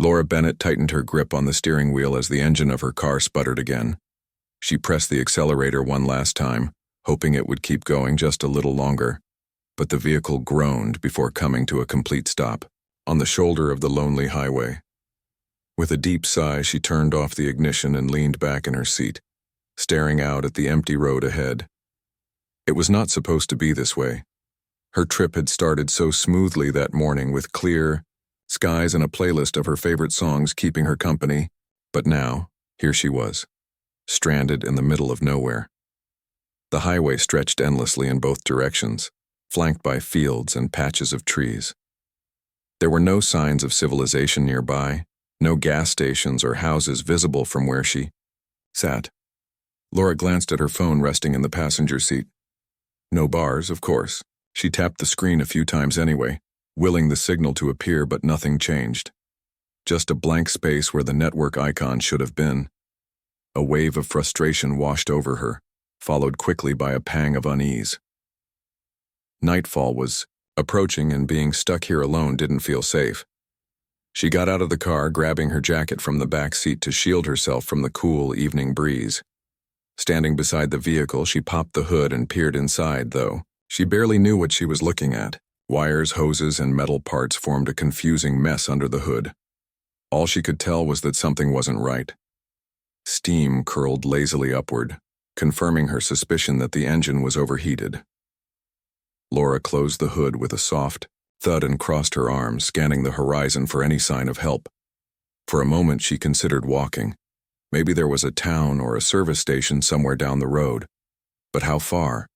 Laura Bennett tightened her grip on the steering wheel as the engine of her car sputtered again. She pressed the accelerator one last time, hoping it would keep going just a little longer, but the vehicle groaned before coming to a complete stop, on the shoulder of the lonely highway. With a deep sigh, she turned off the ignition and leaned back in her seat, staring out at the empty road ahead. It was not supposed to be this way. Her trip had started so smoothly that morning with clear skies and a playlist of her favorite songs keeping her company, but now, here she was, stranded in the middle of nowhere. The highway stretched endlessly in both directions, flanked by fields and patches of trees. There were no signs of civilization nearby, no gas stations or houses visible from where she sat. Laura glanced at her phone resting in the passenger seat. No bars, of course. She tapped the screen a few times anyway, willing the signal to appear, but nothing changed. Just a blank space where the network icon should have been. A wave of frustration washed over her, followed quickly by a pang of unease. Nightfall was approaching, and being stuck here alone didn't feel safe. She got out of the car, grabbing her jacket from the back seat to shield herself from the cool evening breeze. Standing beside the vehicle, she popped the hood and peered inside, though she barely knew what she was looking at. Wires, hoses, and metal parts formed a confusing mess under the hood. All she could tell was that something wasn't right. Steam curled lazily upward, confirming her suspicion that the engine was overheated. Laura closed the hood with a soft thud and crossed her arms, scanning the horizon for any sign of help. For a moment she considered walking. Maybe there was a town or a service station somewhere down the road. But how far?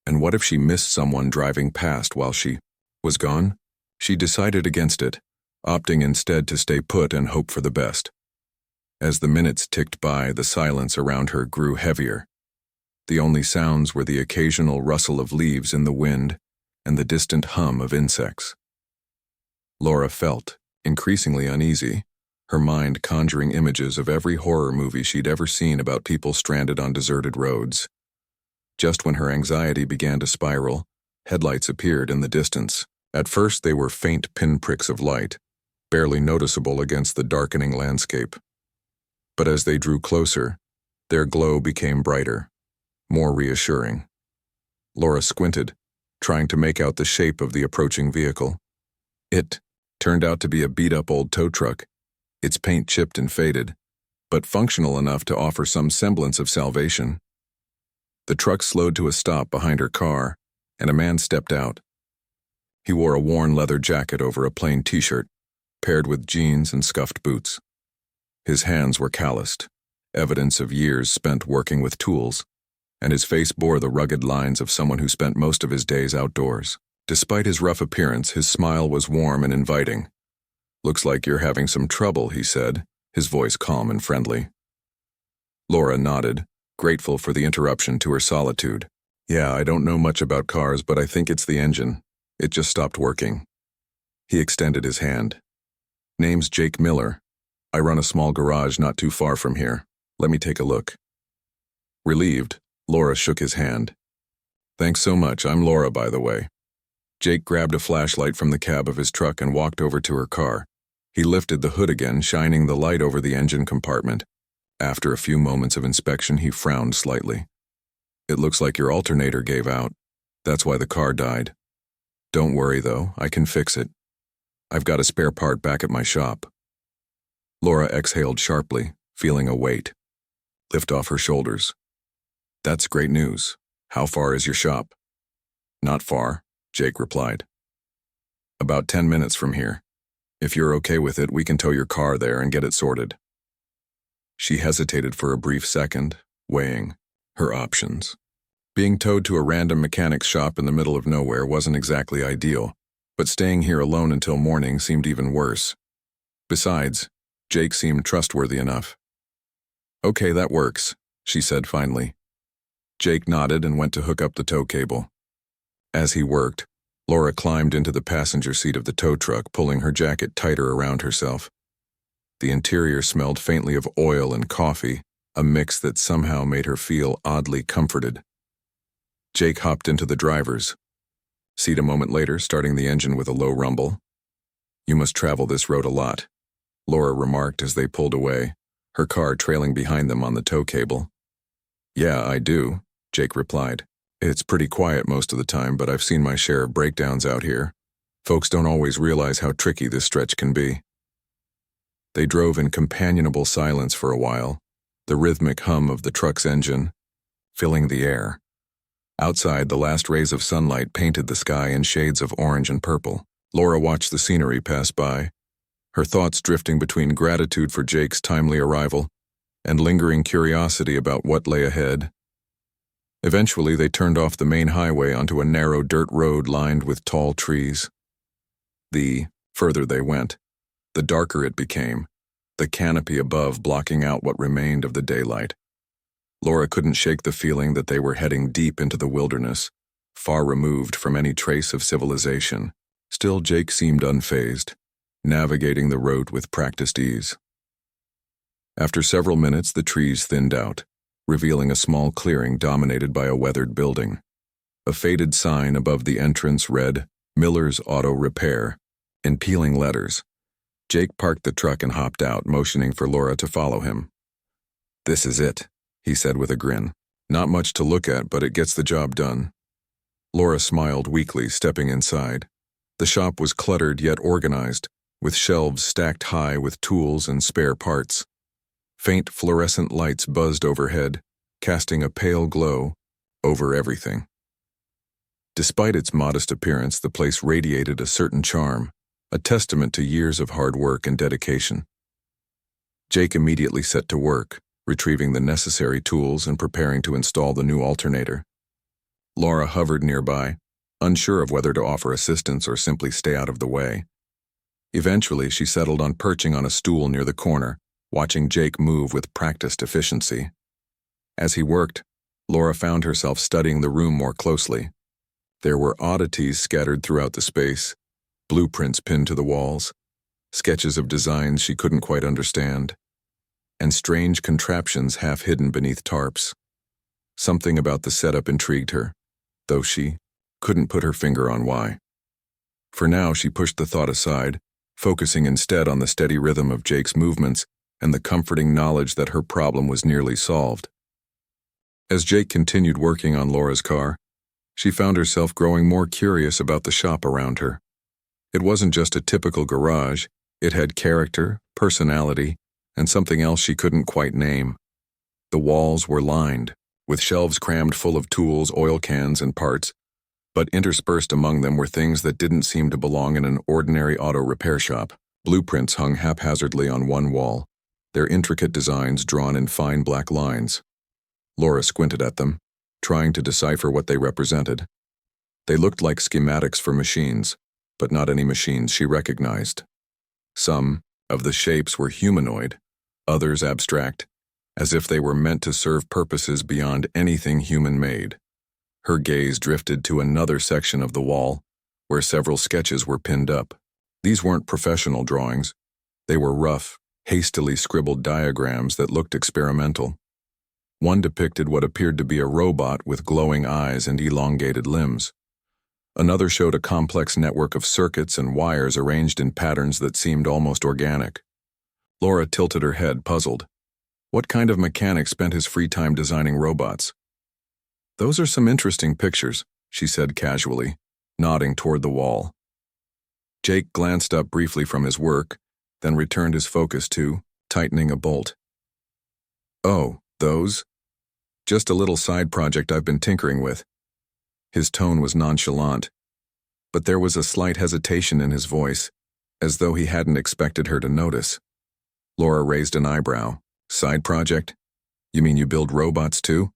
And what if she missed someone driving past while she was gone? She decided against it, opting instead to stay put and hope for the best. As the minutes ticked by, the silence around her grew heavier. The only sounds were the occasional rustle of leaves in the wind and the distant hum of insects. Laura felt increasingly uneasy, her mind conjuring images of every horror movie she'd ever seen about people stranded on deserted roads. Just when her anxiety began to spiral, headlights appeared in the distance. At first they were faint pinpricks of light, barely noticeable against the darkening landscape. But as they drew closer, their glow became brighter, more reassuring. Laura squinted, trying to make out the shape of the approaching vehicle. It turned out to be a beat-up old tow truck, its paint chipped and faded, but functional enough to offer some semblance of salvation. The truck slowed to a stop behind her car, and a man stepped out. He wore a worn leather jacket over a plain t-shirt, paired with jeans and scuffed boots. His hands were calloused, evidence of years spent working with tools, and his face bore the rugged lines of someone who spent most of his days outdoors. Despite his rough appearance, his smile was warm and inviting. "Looks like you're having some trouble," he said, his voice calm and friendly. Laura nodded, grateful for the interruption to her solitude. "Yeah, I don't know much about cars, but I think it's the engine. It just stopped working." He extended his hand. "Name's Jake Miller. I run a small garage not too far from here. Let me take a look." Relieved, Laura shook his hand. "Thanks so much. I'm Laura, by the way." Jake grabbed a flashlight from the cab of his truck and walked over to her car. He lifted the hood again, shining the light over the engine compartment. After a few moments of inspection, he frowned slightly. "It looks like your alternator gave out. That's why the car died. Don't worry, though. I can fix it. I've got a spare part back at my shop." Laura exhaled sharply, feeling a weight lift off her shoulders. "That's great news. How far is your shop?" "Not far," Jake replied. "About 10 minutes from here. If you're okay with it, we can tow your car there and get it sorted." She hesitated for a brief second, weighing her options. Being towed to a random mechanic's shop in the middle of nowhere wasn't exactly ideal, but staying here alone until morning seemed even worse. Besides, Jake seemed trustworthy enough. "Okay, that works," she said finally. Jake nodded and went to hook up the tow cable. As he worked, Laura climbed into the passenger seat of the tow truck, pulling her jacket tighter around herself. The interior smelled faintly of oil and coffee, a mix that somehow made her feel oddly comforted. Jake hopped into the driver's seat a moment later, starting the engine with a low rumble. "You must travel this road a lot. Laura remarked as they pulled away, her car trailing behind them on the tow cable. Yeah, I do, Jake replied. It's pretty quiet most of the time, but I've seen my share of breakdowns out here. Folks don't always realize how tricky this stretch can be. They drove in companionable silence for a while, the rhythmic hum of the truck's engine filling the air. Outside, the last rays of sunlight painted the sky in shades of orange and purple. Laura watched the scenery pass by, her thoughts drifting between gratitude for Jake's timely arrival and lingering curiosity about what lay ahead. Eventually, they turned off the main highway onto a narrow dirt road lined with tall trees. The further they went, the darker it became, the canopy above blocking out what remained of the daylight. Laura couldn't shake the feeling that they were heading deep into the wilderness, far removed from any trace of civilization. Still, Jake seemed unfazed, navigating the road with practiced ease. After several minutes, the trees thinned out, revealing a small clearing dominated by a weathered building. A faded sign above the entrance read, "Miller's Auto Repair," in peeling letters. Jake parked the truck and hopped out, motioning for Laura to follow him. "This is it," he said with a grin. "Not much to look at, but it gets the job done." Laura smiled weakly, stepping inside. The shop was cluttered yet organized, with shelves stacked high with tools and spare parts. Faint fluorescent lights buzzed overhead, casting a pale glow over everything. Despite its modest appearance, the place radiated a certain charm, a testament to years of hard work and dedication. Jake immediately set to work, retrieving the necessary tools and preparing to install the new alternator. Laura hovered nearby, unsure of whether to offer assistance or simply stay out of the way. Eventually, she settled on perching on a stool near the corner, watching Jake move with practiced efficiency. As he worked, Laura found herself studying the room more closely. There were oddities scattered throughout the space, blueprints pinned to the walls, sketches of designs she couldn't quite understand, and strange contraptions half hidden beneath tarps. Something about the setup intrigued her, though she couldn't put her finger on why. For now, she pushed the thought aside, focusing instead on the steady rhythm of Jake's movements and the comforting knowledge that her problem was nearly solved. As Jake continued working on Laura's car, she found herself growing more curious about the shop around her. It wasn't just a typical garage, it had character, personality, and something else she couldn't quite name. The walls were lined, with shelves crammed full of tools, oil cans, and parts, but interspersed among them were things that didn't seem to belong in an ordinary auto repair shop. Blueprints hung haphazardly on one wall, their intricate designs drawn in fine black lines. Laura squinted at them, trying to decipher what they represented. They looked like schematics for machines, but not any machines she recognized. Some of the shapes were humanoid, others abstract, as if they were meant to serve purposes beyond anything human-made. Her gaze drifted to another section of the wall, where several sketches were pinned up. These weren't professional drawings. They were rough, hastily scribbled diagrams that looked experimental. One depicted what appeared to be a robot with glowing eyes and elongated limbs. Another showed a complex network of circuits and wires arranged in patterns that seemed almost organic. Laura tilted her head, puzzled. What kind of mechanic spent his free time designing robots? "Those are some interesting pictures," she said casually, nodding toward the wall. Jake glanced up briefly from his work, then returned his focus to tightening a bolt. "Oh, those? Just a little side project I've been tinkering with." His tone was nonchalant, but there was a slight hesitation in his voice, as though he hadn't expected her to notice. Laura raised an eyebrow. "Side project? You mean you build robots too?"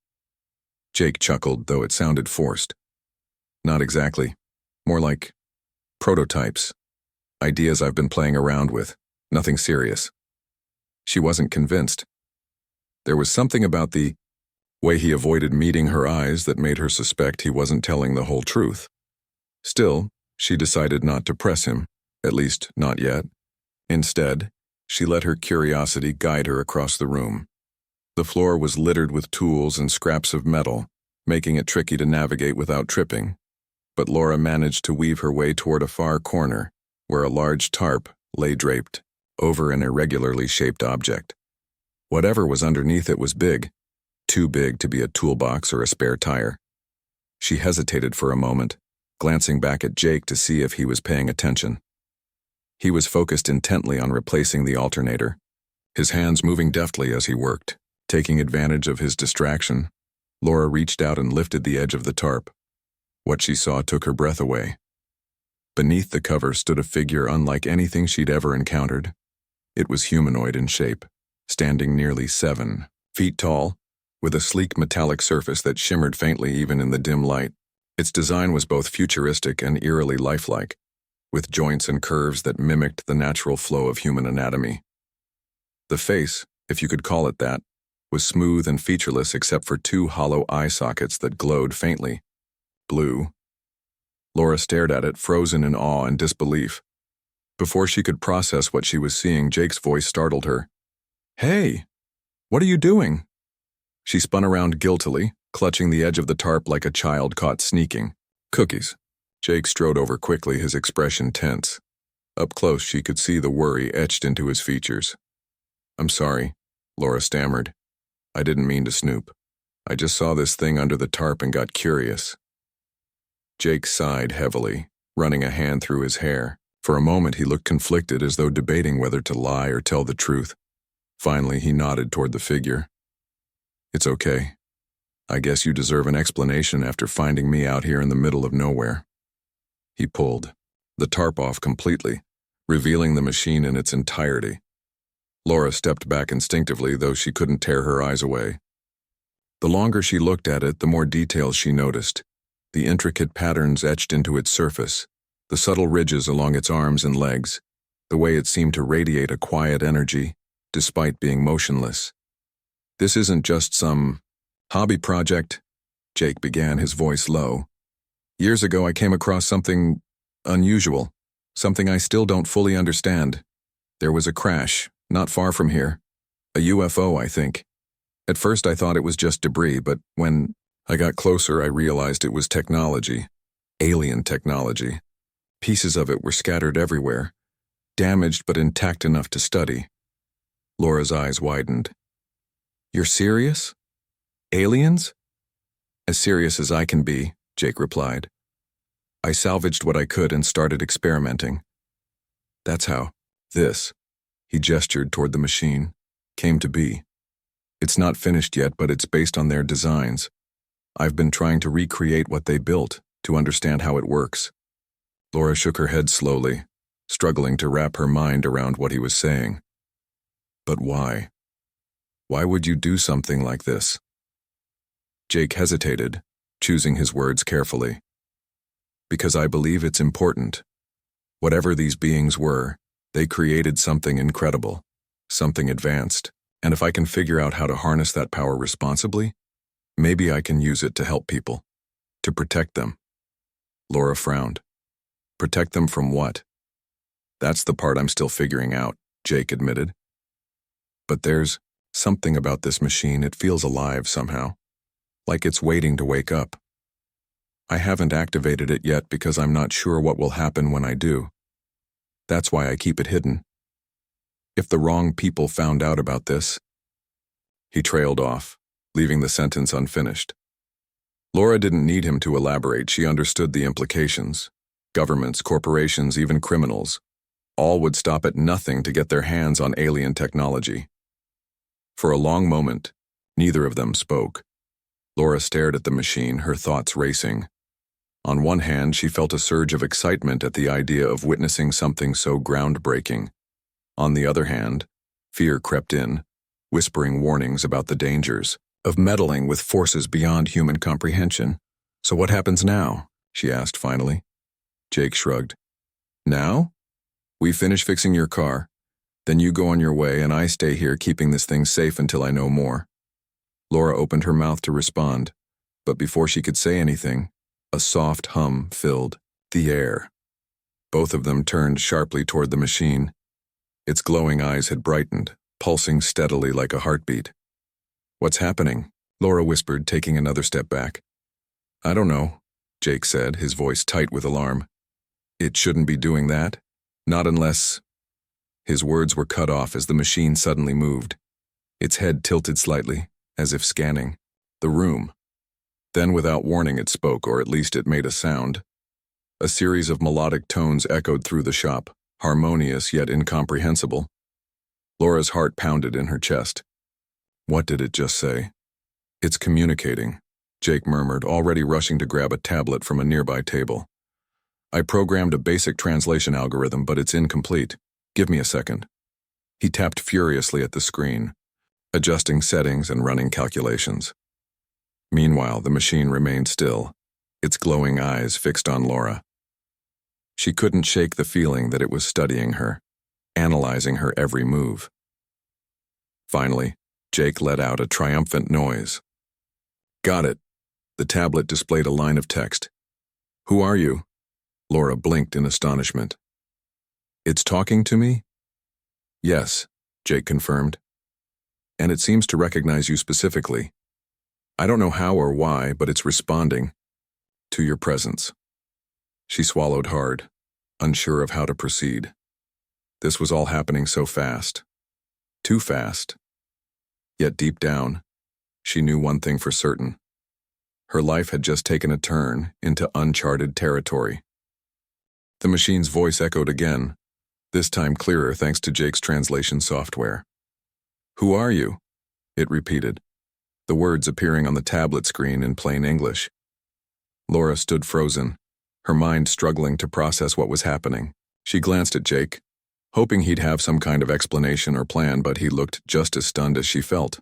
Jake chuckled, though it sounded forced. "Not exactly. More like prototypes. Ideas I've been playing around with. Nothing serious." She wasn't convinced. There was something about the way he avoided meeting her eyes that made her suspect he wasn't telling the whole truth. Still, she decided not to press him, at least not yet. Instead, she let her curiosity guide her across the room. The floor was littered with tools and scraps of metal, making it tricky to navigate without tripping. But Laura managed to weave her way toward a far corner, where a large tarp lay draped. over an irregularly shaped object. Whatever was underneath it was big, too big to be a toolbox or a spare tire. She hesitated for a moment, glancing back at Jake to see if he was paying attention. He was focused intently on replacing the alternator, his hands moving deftly as he worked. Taking advantage of his distraction, Laura reached out and lifted the edge of the tarp. What she saw took her breath away. Beneath the cover stood a figure unlike anything she'd ever encountered. It was humanoid in shape, standing nearly 7 feet tall, with a sleek metallic surface that shimmered faintly even in the dim light. Its design was both futuristic and eerily lifelike, with joints and curves that mimicked the natural flow of human anatomy. The face, if you could call it that, was smooth and featureless except for 2 hollow eye sockets that glowed faintly. Blue. Laura stared at it, frozen in awe and disbelief. Before she could process what she was seeing, Jake's voice startled her. "Hey, what are you doing?" She spun around guiltily, clutching the edge of the tarp like a child caught sneaking. "Cookies." Jake strode over quickly, his expression tense. Up close, she could see the worry etched into his features. "I'm sorry," Laura stammered. "I didn't mean to snoop. I just saw this thing under the tarp and got curious." Jake sighed heavily, running a hand through his hair. For a moment he looked conflicted, as though debating whether to lie or tell the truth. Finally he nodded toward the figure. "It's okay. I guess you deserve an explanation after finding me out here in the middle of nowhere." He pulled the tarp off completely, revealing the machine in its entirety. Laura stepped back instinctively, though she couldn't tear her eyes away. The longer she looked at it, the more details she noticed. The intricate patterns etched into its surface, the subtle ridges along its arms and legs, the way it seemed to radiate a quiet energy, despite being motionless. "This isn't just some hobby project," Jake began, his voice low. "Years ago I came across something unusual, something I still don't fully understand. There was a crash, not far from here. A UFO, I think. At first I thought it was just debris, but when I got closer I realized it was technology. Alien technology. Pieces of it were scattered everywhere, damaged but intact enough to study." Laura's eyes widened. "You're serious? Aliens?" "As serious as I can be," Jake replied. "I salvaged what I could and started experimenting. That's how this," he gestured toward the machine, "came to be. It's not finished yet, but it's based on their designs. I've been trying to recreate what they built, to understand how it works." Laura shook her head slowly, struggling to wrap her mind around what he was saying. "But why? Why would you do something like this?" Jake hesitated, choosing his words carefully. "Because I believe it's important. Whatever these beings were, they created something incredible, something advanced, and if I can figure out how to harness that power responsibly, maybe I can use it to help people, to protect them." Laura frowned. "Protect them from what?" "That's the part I'm still figuring out," Jake admitted. "But there's something about this machine, it feels alive somehow, like it's waiting to wake up. I haven't activated it yet because I'm not sure what will happen when I do. That's why I keep it hidden. If the wrong people found out about this..." He trailed off, leaving the sentence unfinished. Laura didn't need him to elaborate. She understood the implications. Governments, corporations, even criminals, all would stop at nothing to get their hands on alien technology. For a long moment, neither of them spoke. Laura stared at the machine, her thoughts racing. On one hand, she felt a surge of excitement at the idea of witnessing something so groundbreaking. On the other hand, fear crept in, whispering warnings about the dangers of meddling with forces beyond human comprehension. "So what happens now?" she asked finally. Jake shrugged. "Now? We finish fixing your car. Then you go on your way and I stay here keeping this thing safe until I know more." Laura opened her mouth to respond, but before she could say anything, a soft hum filled the air. Both of them turned sharply toward the machine. Its glowing eyes had brightened, pulsing steadily like a heartbeat. "What's happening?" Laura whispered, taking another step back. "I don't know," Jake said, his voice tight with alarm. "It shouldn't be doing that. Not unless..." His words were cut off as the machine suddenly moved. Its head tilted slightly, as if scanning the room. Then, without warning, it spoke, or at least it made a sound. A series of melodic tones echoed through the shop, harmonious yet incomprehensible. Laura's heart pounded in her chest. What did it just say? It's communicating, Jake murmured, already rushing to grab a tablet from a nearby table. I programmed a basic translation algorithm, but it's incomplete. Give me a second. He tapped furiously at the screen, adjusting settings and running calculations. Meanwhile, the machine remained still, its glowing eyes fixed on Laura. She couldn't shake the feeling that it was studying her, analyzing her every move. Finally, Jake let out a triumphant noise. Got it. The tablet displayed a line of text. Who are you? Laura blinked in astonishment. It's talking to me? Yes, Jake confirmed. And it seems to recognize you specifically. I don't know how or why, but it's responding to your presence. She swallowed hard, unsure of how to proceed. This was all happening so fast. Too fast. Yet deep down, she knew one thing for certain. Her life had just taken a turn into uncharted territory. The machine's voice echoed again, this time clearer thanks to Jake's translation software. Who are you? It repeated, the words appearing on the tablet screen in plain English. Laura stood frozen, her mind struggling to process what was happening. She glanced at Jake, hoping he'd have some kind of explanation or plan, but he looked just as stunned as she felt.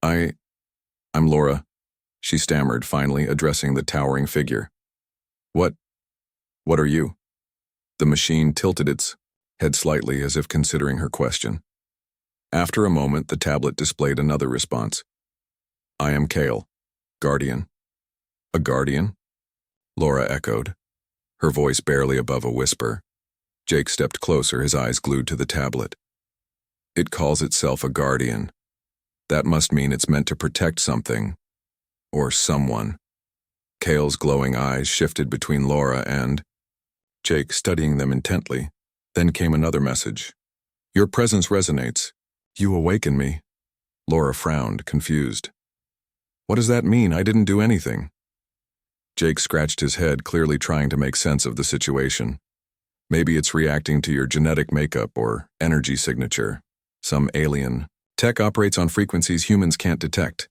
I'm Laura, she stammered, finally addressing the towering figure. What are you? The machine tilted its head slightly as if considering her question. After a moment, the tablet displayed another response. I am Kale, Guardian. A guardian? Laura echoed, her voice barely above a whisper. Jake stepped closer, his eyes glued to the tablet. It calls itself a guardian. That must mean it's meant to protect something. Or someone. Kale's glowing eyes shifted between Laura and Jake, studying them intently. Then came another message. Your presence resonates. You awaken me. Laura frowned, confused. What does that mean? I didn't do anything. Jake scratched his head, clearly trying to make sense of the situation. Maybe it's reacting to your genetic makeup or energy signature. Some alien. Tech operates on frequencies humans can't detect.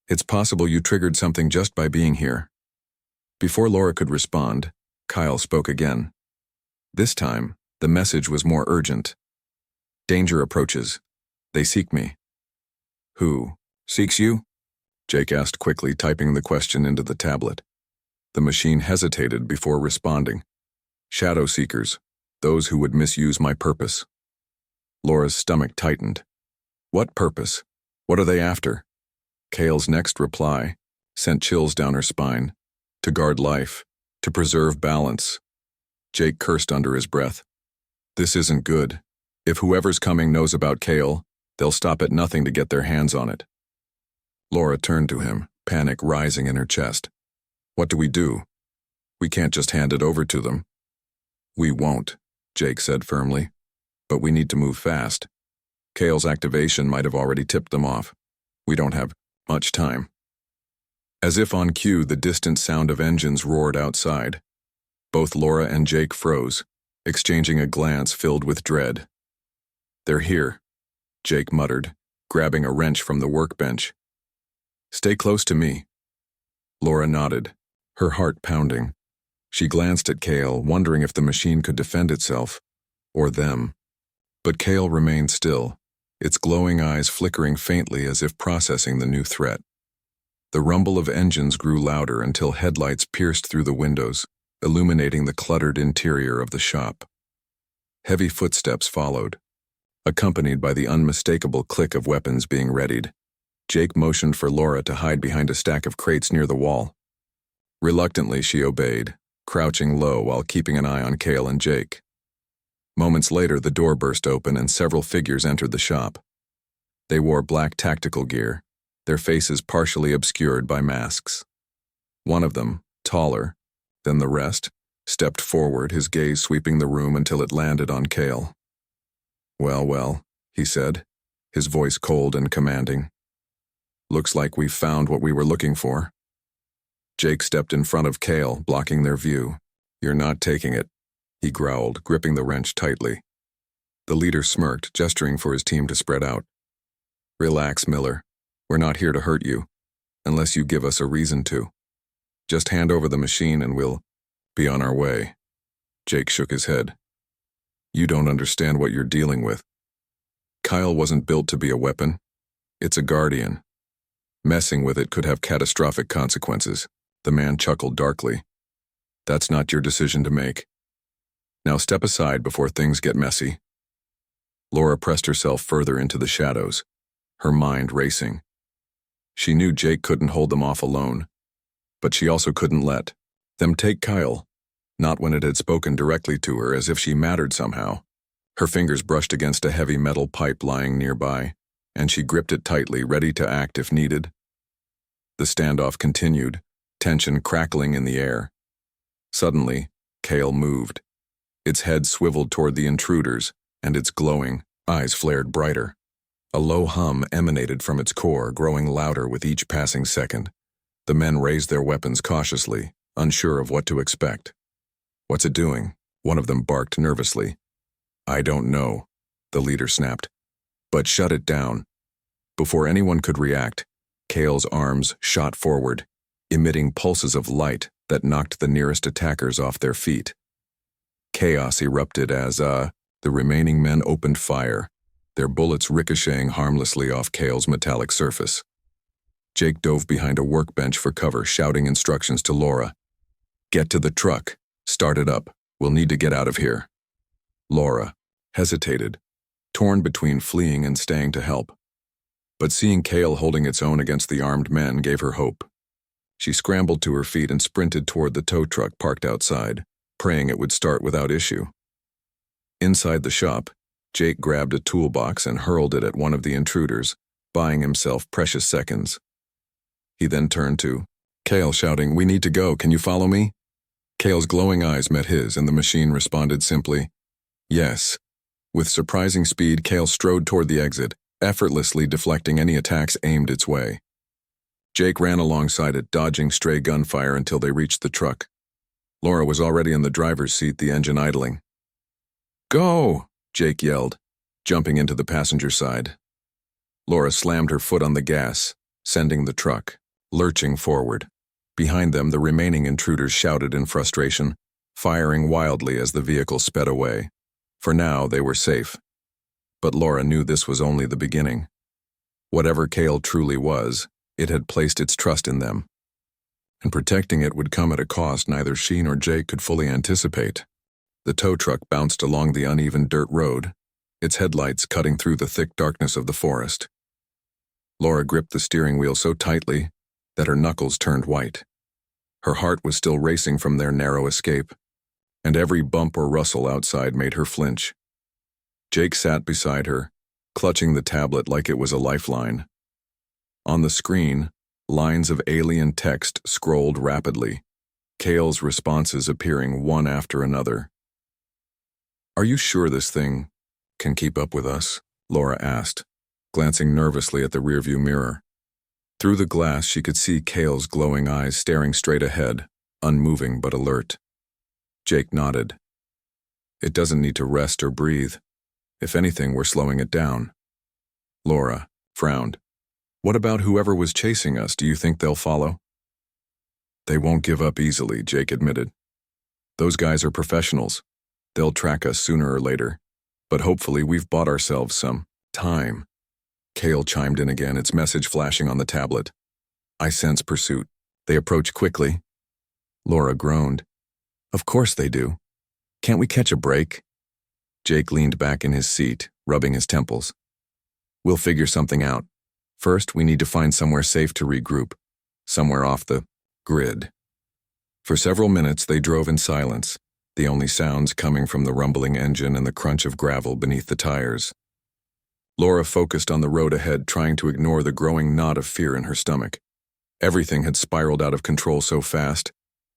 It's possible you triggered something just by being here. Before Laura could respond, Kyle spoke again. This time, the message was more urgent. Danger approaches. They seek me. Who seeks you? Jake asked quickly, typing the question into the tablet. The machine hesitated before responding. Shadow seekers, those who would misuse my purpose. Laura's stomach tightened. What purpose? What are they after? Kale's next reply sent chills down her spine. To guard life, to preserve balance. Jake cursed under his breath. This isn't good. If whoever's coming knows about Kale, they'll stop at nothing to get their hands on it. Laura turned to him, panic rising in her chest. What do we do? We can't just hand it over to them. We won't, Jake said firmly. But we need to move fast. Kale's activation might have already tipped them off. We don't have much time. As if on cue, the distant sound of engines roared outside. Both Laura and Jake froze, exchanging a glance filled with dread. They're here, Jake muttered, grabbing a wrench from the workbench. Stay close to me. Laura nodded, her heart pounding. She glanced at Kale, wondering if the machine could defend itself, or them. But Kale remained still, its glowing eyes flickering faintly as if processing the new threat. The rumble of engines grew louder until headlights pierced through the windows, illuminating the cluttered interior of the shop. Heavy footsteps followed, accompanied by the unmistakable click of weapons being readied. Jake motioned for Laura to hide behind a stack of crates near the wall. Reluctantly, she obeyed, crouching low while keeping an eye on Kale and Jake. Moments later, the door burst open and several figures entered the shop. They wore black tactical gear, their faces partially obscured by masks. One of them, taller than the rest, stepped forward, his gaze sweeping the room until it landed on Kale. Well, well, he said, his voice cold and commanding. Looks like we've found what we were looking for. Jake stepped in front of Cale, blocking their view. You're not taking it, he growled, gripping the wrench tightly. The leader smirked, gesturing for his team to spread out. Relax, Miller. We're not here to hurt you, unless you give us a reason to. Just hand over the machine and we'll be on our way. Jake shook his head. You don't understand what you're dealing with. Kyle wasn't built to be a weapon. It's a guardian. Messing with it could have catastrophic consequences. The man chuckled darkly. That's not your decision to make. Now step aside before things get messy. Laura pressed herself further into the shadows, her mind racing. She knew Jake couldn't hold them off alone, but she also couldn't let them take Kyle, not when it had spoken directly to her as if she mattered somehow. Her fingers brushed against a heavy metal pipe lying nearby, and she gripped it tightly, ready to act if needed. The standoff continued, tension crackling in the air. Suddenly, Cale moved. Its head swiveled toward the intruders, and its glowing eyes flared brighter. A low hum emanated from its core, growing louder with each passing second. The men raised their weapons cautiously, unsure of what to expect. What's it doing? One of them barked nervously. I don't know, the leader snapped. But shut it down. Before anyone could react, Cale's arms shot forward, emitting pulses of light that knocked the nearest attackers off their feet. Chaos erupted as, the remaining men opened fire, their bullets ricocheting harmlessly off Cale's metallic surface. Jake dove behind a workbench for cover, shouting instructions to Laura. Get to the truck. Start it up. We'll need to get out of here. Laura hesitated, torn between fleeing and staying to help. But seeing Cale holding its own against the armed men gave her hope. She scrambled to her feet and sprinted toward the tow truck parked outside, praying it would start without issue. Inside the shop, Jake grabbed a toolbox and hurled it at one of the intruders, buying himself precious seconds. He then turned to Cale, shouting, "We need to go, can you follow me?" Cale's glowing eyes met his, and the machine responded simply, yes. With surprising speed, Cale strode toward the exit, effortlessly deflecting any attacks aimed its way. Jake ran alongside it, dodging stray gunfire until they reached the truck. Laura was already in the driver's seat, the engine idling. Go! Jake yelled, jumping into the passenger side. Laura slammed her foot on the gas, sending the truck lurching forward. Behind them, the remaining intruders shouted in frustration, firing wildly as the vehicle sped away. For now, they were safe. But Laura knew this was only the beginning. Whatever Cale truly was, it had placed its trust in them. And protecting it would come at a cost neither she nor Jake could fully anticipate. The tow truck bounced along the uneven dirt road, its headlights cutting through the thick darkness of the forest. Laura gripped the steering wheel so tightly that her knuckles turned white. Her heart was still racing from their narrow escape, and every bump or rustle outside made her flinch. Jake sat beside her, clutching the tablet like it was a lifeline. On the screen, lines of alien text scrolled rapidly, Cale's responses appearing one after another. Are you sure this thing can keep up with us? Laura asked, glancing nervously at the rearview mirror. Through the glass, she could see Cale's glowing eyes staring straight ahead, unmoving but alert. Jake nodded. It doesn't need to rest or breathe. If anything, we're slowing it down. Laura frowned. What about whoever was chasing us? Do you think they'll follow? They won't give up easily, Jake admitted. Those guys are professionals. They'll track us sooner or later. But hopefully we've bought ourselves some time. Cale chimed in again, its message flashing on the tablet. I sense pursuit. They approach quickly. Laura groaned. Of course they do. Can't we catch a break? Jake leaned back in his seat, rubbing his temples. We'll figure something out. First, we need to find somewhere safe to regroup, somewhere off the grid. For several minutes, they drove in silence, the only sounds coming from the rumbling engine and the crunch of gravel beneath the tires. Laura focused on the road ahead, trying to ignore the growing knot of fear in her stomach. Everything had spiraled out of control so fast,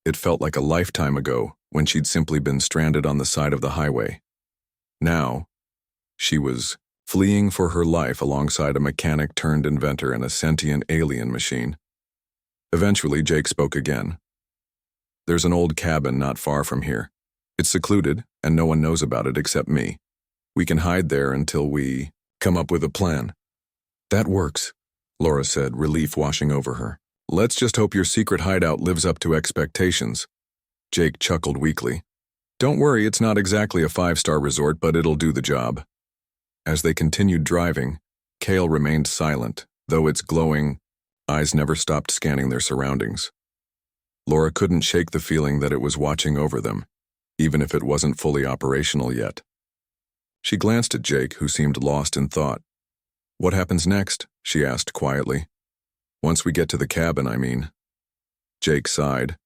it felt like a lifetime ago when she'd simply been stranded on the side of the highway. Now, She was fleeing for her life alongside a mechanic-turned-inventor and a sentient alien machine. Eventually, Jake spoke again. There's an old cabin not far from here. It's secluded, and no one knows about it except me. We can hide there until we come up with a plan. That works, Laura said, relief washing over her. Let's just hope your secret hideout lives up to expectations. Jake chuckled weakly. Don't worry, it's not exactly a 5-star resort, but it'll do the job. As they continued driving, Cale remained silent, though its glowing eyes never stopped scanning their surroundings. Laura couldn't shake the feeling that it was watching over them, even if it wasn't fully operational yet. She glanced at Jake, who seemed lost in thought. What happens next? She asked quietly. Once we get to the cabin, I mean. Jake sighed.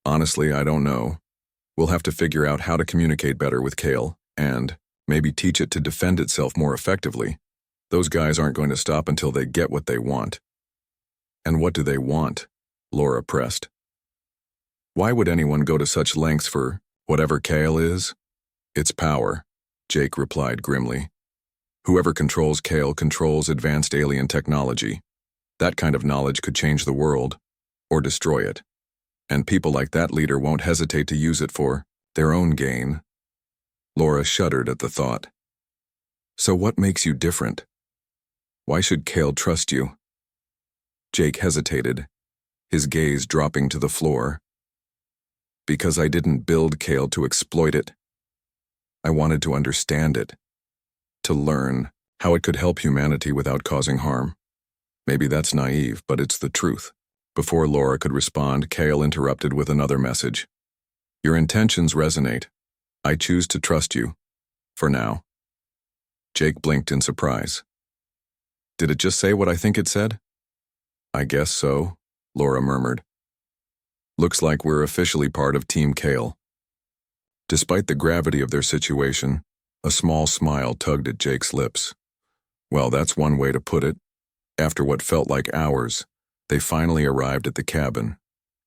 Honestly, I don't know. We'll have to figure out how to communicate better with Cale, and maybe teach it to defend itself more effectively. Those guys aren't going to stop until they get what they want. And what do they want? Laura pressed. Why would anyone go to such lengths for whatever Cale is? It's power, Jake replied grimly. Whoever controls Cale controls advanced alien technology. That kind of knowledge could change the world, or destroy it. And people like that leader won't hesitate to use it for their own gain. Laura shuddered at the thought. So what makes you different? Why should Cale trust you? Jake hesitated, his gaze dropping to the floor. Because I didn't build Cale to exploit it. I wanted to understand it, to learn how it could help humanity without causing harm. Maybe that's naive, but it's the truth. Before Laura could respond, Cale interrupted with another message. Your intentions resonate. I choose to trust you. For now. Jake blinked in surprise. Did it just say what I think it said? I guess so, Laura murmured. Looks like we're officially part of Team Cale. Despite the gravity of their situation, a small smile tugged at Jake's lips. Well, that's one way to put it. After what felt like hours, they finally arrived at the cabin.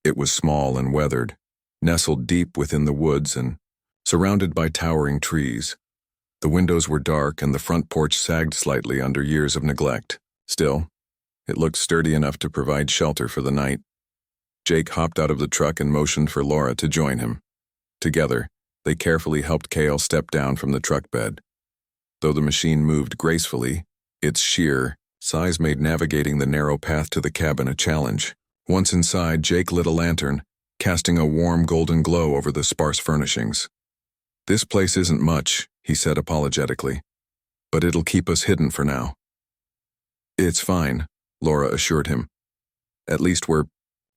It was small and weathered, nestled deep within the woods and surrounded by towering trees. The windows were dark and the front porch sagged slightly under years of neglect. Still, it looked sturdy enough to provide shelter for the night. Jake hopped out of the truck and motioned for Laura to join him. Together, they carefully helped Cale step down from the truck bed. Though the machine moved gracefully, its sheer size made navigating the narrow path to the cabin a challenge. Once inside, Jake lit a lantern, casting a warm golden glow over the sparse furnishings. This place isn't much, he said apologetically, but it'll keep us hidden for now. It's fine, Laura assured him. At least we're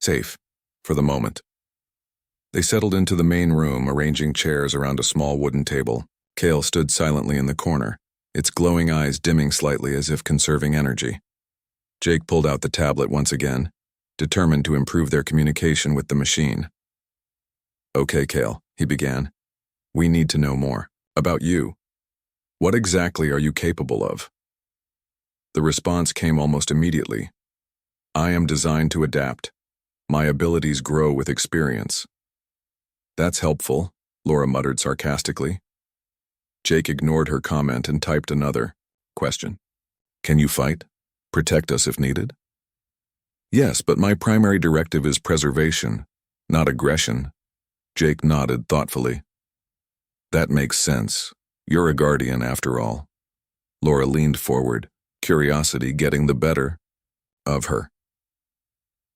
safe, for the moment. They settled into the main room, arranging chairs around a small wooden table. Cale stood silently in the corner, its glowing eyes dimming slightly as if conserving energy. Jake pulled out the tablet once again, determined to improve their communication with the machine. Okay, Cale, he began. We need to know more. About you. What exactly are you capable of? The response came almost immediately. I am designed to adapt. My abilities grow with experience. That's helpful, Laura muttered sarcastically. Jake ignored her comment and typed another question. Can you fight? Protect us if needed? Yes, but my primary directive is preservation, not aggression. Jake nodded thoughtfully. That makes sense. You're a guardian after all. Laura leaned forward, curiosity getting the better of her.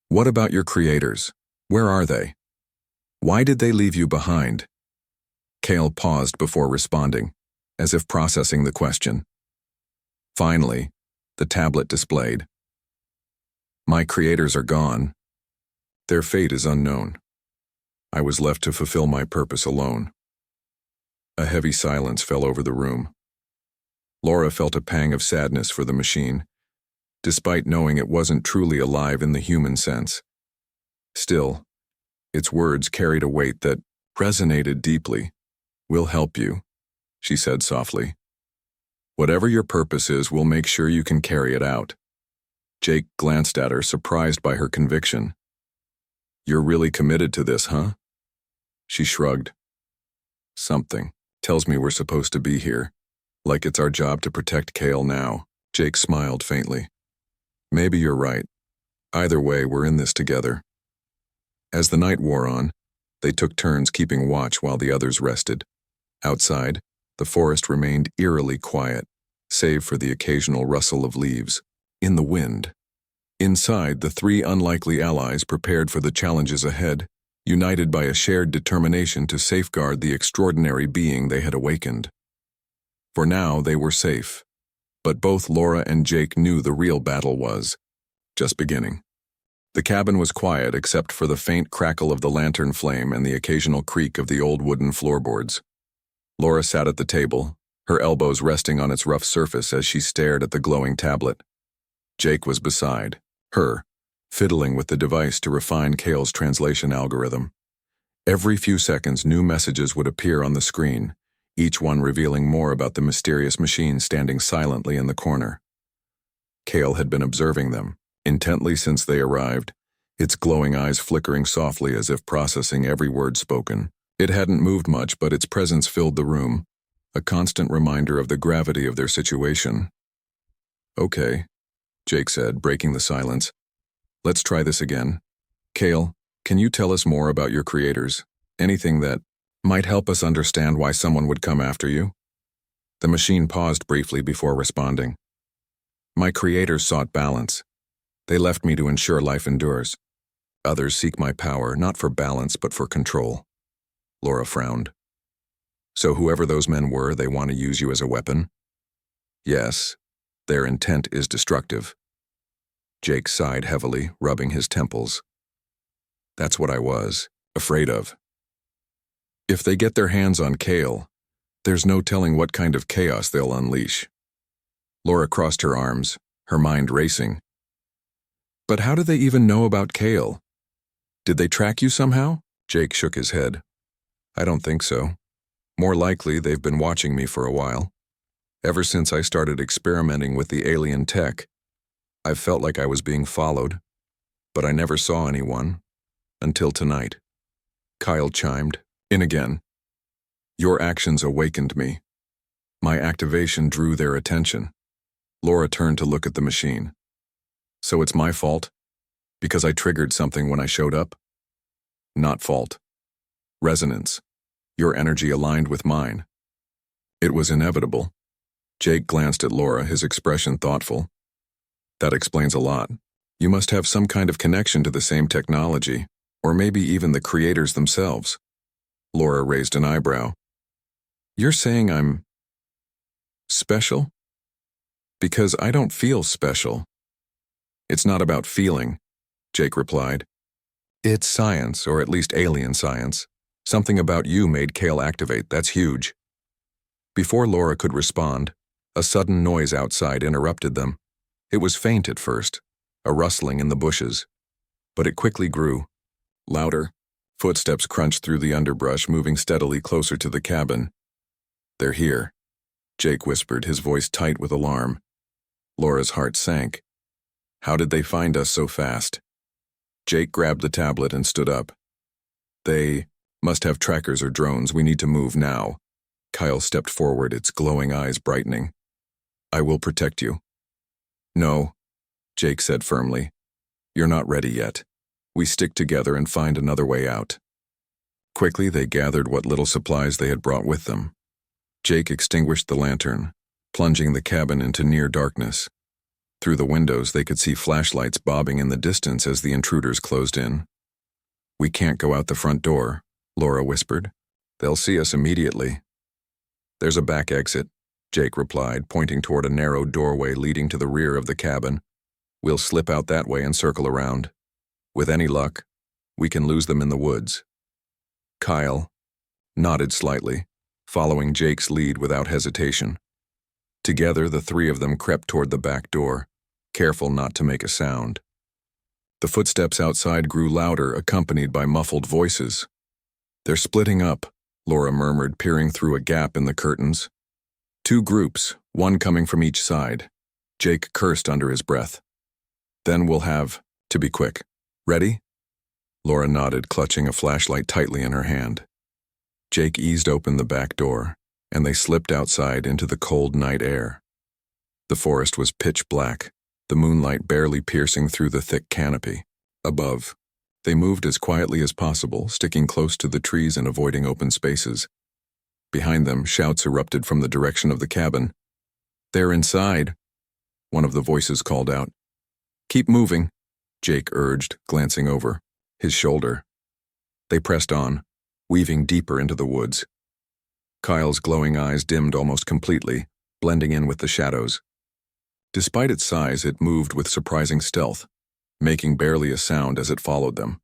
What about your creators? Where are they? Why did they leave you behind? Cale paused before responding, as if processing the question. Finally, the tablet displayed. My creators are gone. Their fate is unknown. I was left to fulfill my purpose alone. A heavy silence fell over the room. Laura felt a pang of sadness for the machine, despite knowing it wasn't truly alive in the human sense. Still, its words carried a weight that resonated deeply. We'll help you, she said softly. Whatever your purpose is, we'll make sure you can carry it out. Jake glanced at her, surprised by her conviction. You're really committed to this, huh? She shrugged. Something tells me we're supposed to be here. Like it's our job to protect Kale now. Jake smiled faintly. Maybe you're right. Either way, we're in this together. As the night wore on, they took turns keeping watch while the others rested. Outside, the forest remained eerily quiet, save for the occasional rustle of leaves. In the wind. Inside, the three unlikely allies prepared for the challenges ahead, united by a shared determination to safeguard the extraordinary being they had awakened. For now, they were safe. But both Laura and Jake knew the real battle was just beginning. The cabin was quiet except for the faint crackle of the lantern flame and the occasional creak of the old wooden floorboards. Laura sat at the table, her elbows resting on its rough surface as she stared at the glowing tablet. Jake was beside her, fiddling with the device to refine Kale's translation algorithm. Every few seconds, new messages would appear on the screen, each one revealing more about the mysterious machine standing silently in the corner. Kale had been observing them intently since they arrived, its glowing eyes flickering softly as if processing every word spoken. It hadn't moved much, but its presence filled the room, a constant reminder of the gravity of their situation. Okay, Jake said, breaking the silence. Let's try this again. Kale, can you tell us more about your creators? Anything that might help us understand why someone would come after you? The machine paused briefly before responding. My creators sought balance. They left me to ensure life endures. Others seek my power, not for balance, but for control. Laura frowned. So whoever those men were, they want to use you as a weapon? Yes, their intent is destructive. Jake sighed heavily, rubbing his temples. That's what I was afraid of. If they get their hands on Kale, there's no telling what kind of chaos they'll unleash. Laura crossed her arms, her mind racing. But how do they even know about Kale? Did they track you somehow? Jake shook his head. I don't think so. More likely, they've been watching me for a while. Ever since I started experimenting with the alien tech, I've felt like I was being followed, but I never saw anyone, until tonight. Kyle chimed in again. Your actions awakened me. My activation drew their attention. Laura turned to look at the machine. So it's my fault? Because I triggered something when I showed up? Not fault. Resonance. Your energy aligned with mine. It was inevitable. Jake glanced at Laura, his expression thoughtful. That explains a lot. You must have some kind of connection to the same technology, or maybe even the creators themselves. Laura raised an eyebrow. You're saying I'm special? Because I don't feel special. It's not about feeling, Jake replied. It's science, or at least alien science. Something about you made Kale activate, that's huge. Before Laura could respond, a sudden noise outside interrupted them. It was faint at first, a rustling in the bushes. But it quickly grew. Louder. Footsteps crunched through the underbrush, moving steadily closer to the cabin. They're here, Jake whispered, his voice tight with alarm. Laura's heart sank. How did they find us so fast? Jake grabbed the tablet and stood up. They must have trackers or drones. We need to move now. Kyle stepped forward, its glowing eyes brightening. I will protect you. No, Jake said firmly. You're not ready yet. We stick together and find another way out. Quickly, they gathered what little supplies they had brought with them. Jake extinguished the lantern, plunging the cabin into near darkness. Through the windows, they could see flashlights bobbing in the distance as the intruders closed in. We can't go out the front door, Laura whispered. They'll see us immediately. There's a back exit, Jake replied, pointing toward a narrow doorway leading to the rear of the cabin. We'll slip out that way and circle around. With any luck, we can lose them in the woods. Kyle nodded slightly, following Jake's lead without hesitation. Together, the three of them crept toward the back door, careful not to make a sound. The footsteps outside grew louder, accompanied by muffled voices. They're splitting up, Laura murmured, peering through a gap in the curtains. Two groups, one coming from each side. Jake cursed under his breath. Then we'll have to be quick. Ready? Laura nodded, clutching a flashlight tightly in her hand. Jake eased open the back door, and they slipped outside into the cold night air. The forest was pitch black, the moonlight barely piercing through the thick canopy. Above, they moved as quietly as possible, sticking close to the trees and avoiding open spaces. Behind them, shouts erupted from the direction of the cabin. "They're inside," one of the voices called out. "Keep moving," Jake urged, glancing over his shoulder. They pressed on, weaving deeper into the woods. Kyle's glowing eyes dimmed almost completely, blending in with the shadows. Despite its size, it moved with surprising stealth, making barely a sound as it followed them.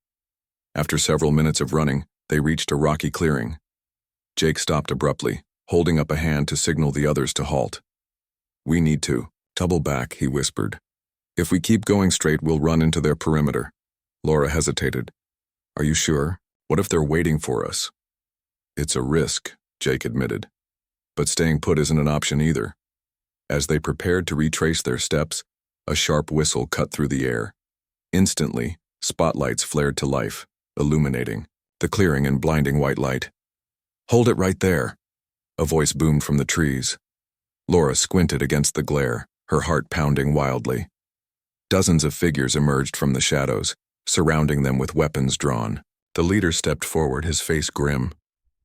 After several minutes of running, they reached a rocky clearing. Jake stopped abruptly, holding up a hand to signal the others to halt. "We need to double back," he whispered. "If we keep going straight, we'll run into their perimeter." Laura hesitated. "Are you sure? What if they're waiting for us?" "It's a risk," Jake admitted. "But staying put isn't an option either." As they prepared to retrace their steps, a sharp whistle cut through the air. Instantly, spotlights flared to life, illuminating the clearing in blinding white light. "Hold it right there," a voice boomed from the trees. Laura squinted against the glare, her heart pounding wildly. Dozens of figures emerged from the shadows, surrounding them with weapons drawn. The leader stepped forward, his face grim.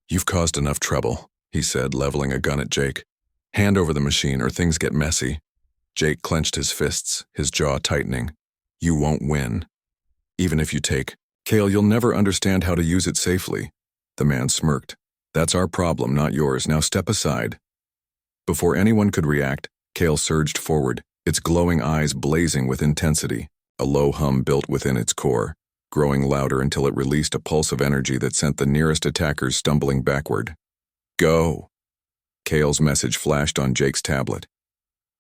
"You've caused enough trouble," he said, leveling a gun at Jake. "Hand over the machine or things get messy." Jake clenched his fists, his jaw tightening. "You won't win. Even if you take Kale, you'll never understand how to use it safely." The man smirked. "That's our problem, not yours. Now step aside." Before anyone could react, Kale surged forward, its glowing eyes blazing with intensity. A low hum built within its core, growing louder until it released a pulse of energy that sent the nearest attackers stumbling backward. "Go!" Kale's message flashed on Jake's tablet.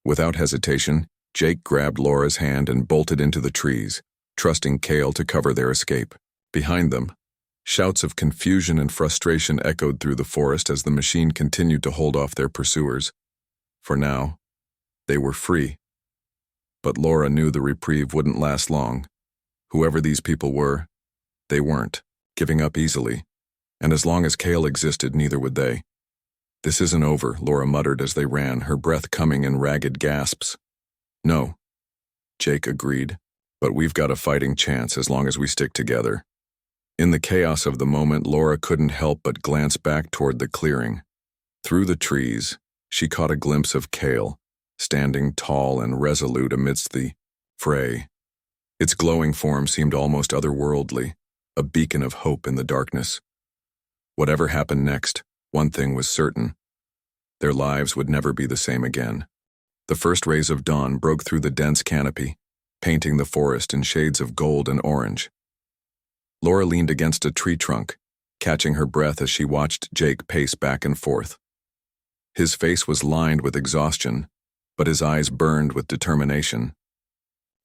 Without hesitation, Jake grabbed Laura's hand and bolted into the trees, trusting Kale to cover their escape. Behind them, shouts of confusion and frustration echoed through the forest as the machine continued to hold off their pursuers. For now, they were free. But Laura knew the reprieve wouldn't last long. Whoever these people were, they weren't giving up easily. And as long as Kale existed, neither would they. "This isn't over," Laura muttered as they ran, her breath coming in ragged gasps. "No," Jake agreed, "but we've got a fighting chance as long as we stick together." In the chaos of the moment, Laura couldn't help but glance back toward the clearing. Through the trees, she caught a glimpse of Kale, standing tall and resolute amidst the fray. Its glowing form seemed almost otherworldly, a beacon of hope in the darkness. Whatever happened next, one thing was certain. Their lives would never be the same again. The first rays of dawn broke through the dense canopy, painting the forest in shades of gold and orange. Laura leaned against a tree trunk, catching her breath as she watched Jake pace back and forth. His face was lined with exhaustion, but his eyes burned with determination.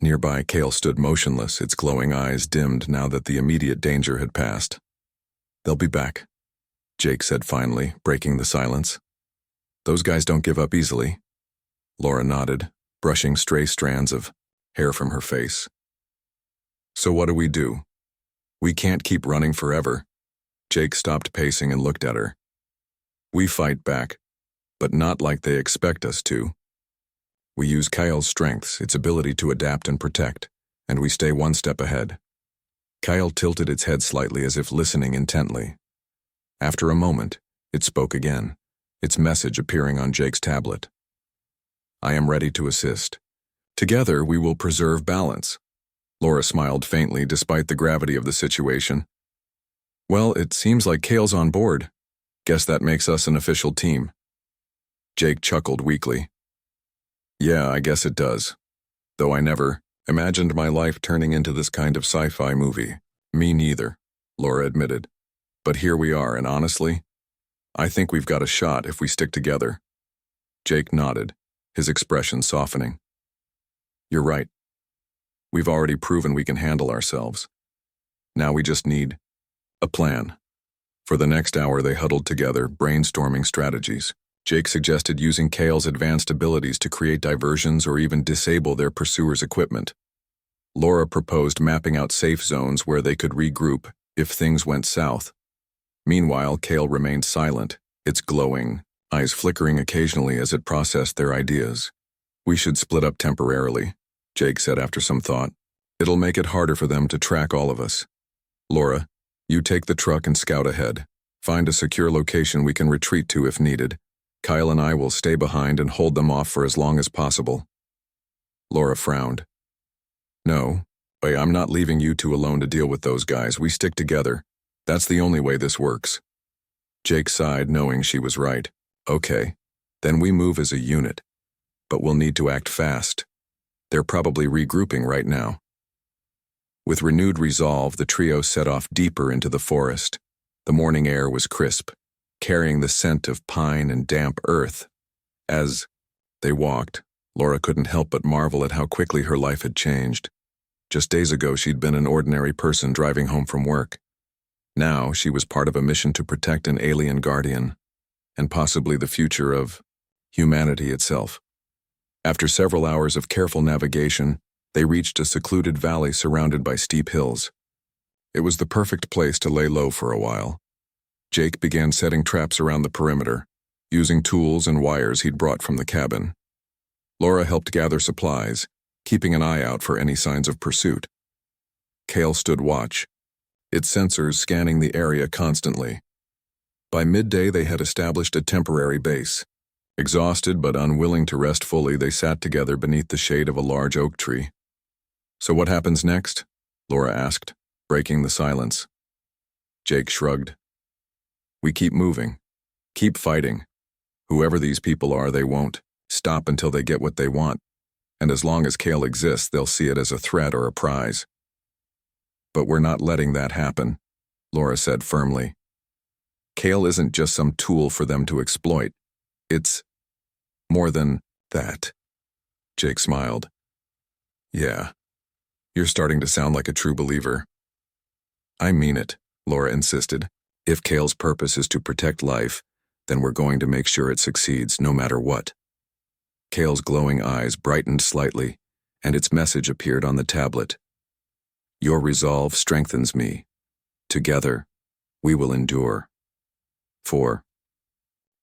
Nearby, Kale stood motionless, its glowing eyes dimmed now that the immediate danger had passed. "They'll be back," Jake said finally, breaking the silence. "Those guys don't give up easily." Laura nodded, brushing stray strands of hair from her face. "So what do we do? We can't keep running forever." Jake stopped pacing and looked at her. "We fight back, but not like they expect us to. We use Kyle's strengths, its ability to adapt and protect, and we stay one step ahead." Kyle tilted its head slightly as if listening intently. After a moment, it spoke again, its message appearing on Jake's tablet. "I am ready to assist. Together we will preserve balance." Laura smiled faintly despite the gravity of the situation. "Well, it seems like Kale's on board. Guess that makes us an official team." Jake chuckled weakly. "Yeah, I guess it does. Though I never imagined my life turning into this kind of sci-fi movie." "Me neither," Laura admitted. "But here we are, and honestly, I think we've got a shot if we stick together." Jake nodded, his expression softening. "You're right. We've already proven we can handle ourselves. Now we just need a plan." For the next hour they huddled together, brainstorming strategies. Jake suggested using Kale's advanced abilities to create diversions or even disable their pursuers' equipment. Laura proposed mapping out safe zones where they could regroup if things went south. Meanwhile, Kale remained silent, its glowing, eyes flickering occasionally as it processed their ideas. "We should split up temporarily," Jake said after some thought. "It'll make it harder for them to track all of us. Laura, you take the truck and scout ahead. Find a secure location we can retreat to if needed. Kyle and I will stay behind and hold them off for as long as possible." Laura frowned. "No, I'm not leaving you two alone to deal with those guys. We stick together. That's the only way this works." Jake sighed, knowing she was right. "Okay, then we move as a unit. But we'll need to act fast. They're probably regrouping right now." With renewed resolve, the trio set off deeper into the forest. The morning air was crisp, carrying the scent of pine and damp earth. As they walked, Laura couldn't help but marvel at how quickly her life had changed. Just days ago, she'd been an ordinary person driving home from work. Now, she was part of a mission to protect an alien guardian, and possibly the future of humanity itself. After several hours of careful navigation, they reached a secluded valley surrounded by steep hills. It was the perfect place to lay low for a while. Jake began setting traps around the perimeter, using tools and wires he'd brought from the cabin. Laura helped gather supplies, keeping an eye out for any signs of pursuit. Kale stood watch, its sensors scanning the area constantly. By midday, they had established a temporary base. Exhausted but unwilling to rest fully, they sat together beneath the shade of a large oak tree. "So what happens next?" Laura asked, breaking the silence. Jake shrugged. "We keep moving. Keep fighting. Whoever these people are, they won't stop until they get what they want. And as long as Kale exists, they'll see it as a threat or a prize." "But we're not letting that happen," Laura said firmly. "Kale isn't just some tool for them to exploit. It's more than that." Jake smiled. "Yeah, you're starting to sound like a true believer." "I mean it," Laura insisted. "If Kale's purpose is to protect life, then we're going to make sure it succeeds no matter what." Kale's glowing eyes brightened slightly, and its message appeared on the tablet. "Your resolve strengthens me. Together, we will endure." 4.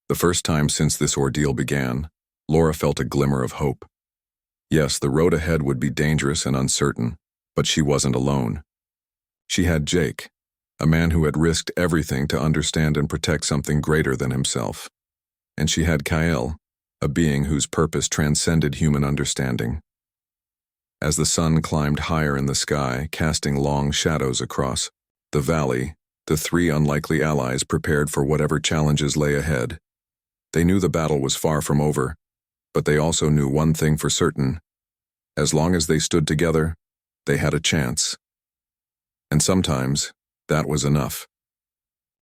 The first time since this ordeal began, Laura felt a glimmer of hope. Yes, the road ahead would be dangerous and uncertain, but she wasn't alone. She had Jake, a man who had risked everything to understand and protect something greater than himself. And she had Kyle, a being whose purpose transcended human understanding. As the sun climbed higher in the sky, casting long shadows across the valley, the three unlikely allies prepared for whatever challenges lay ahead. They knew the battle was far from over, but they also knew one thing for certain. As long as they stood together, they had a chance. And sometimes, that was enough.